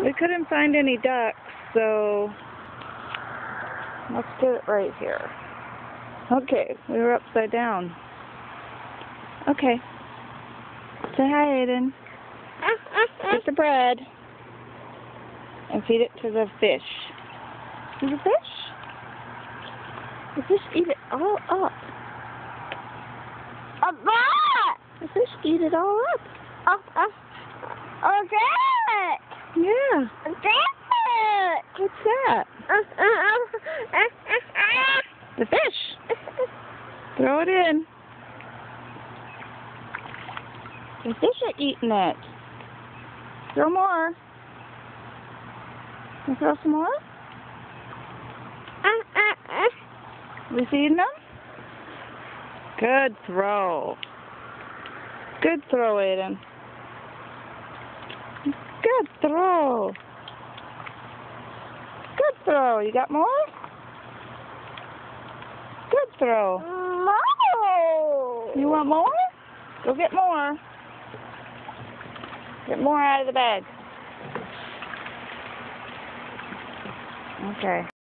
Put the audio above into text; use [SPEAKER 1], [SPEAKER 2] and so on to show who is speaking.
[SPEAKER 1] We couldn't find any ducks, so let's get it right here. Okay, we were upside down. Okay. Say hi, Aiden. Get the bread and feed it to the fish. See the fish? The fish eat it all up.
[SPEAKER 2] A bat!
[SPEAKER 1] The fish eat it all up.
[SPEAKER 2] Oh, that!
[SPEAKER 1] Yeah.
[SPEAKER 2] That!
[SPEAKER 1] What's that? The fish. Throw it in. The fish are eating it. Throw more. Can you throw some more? We feeding them? Good throw. Good throw, Aiden. Good throw. Good throw. You got more? Good throw.
[SPEAKER 2] No!
[SPEAKER 1] You want more? Go get more. Get more out of the bag. Okay.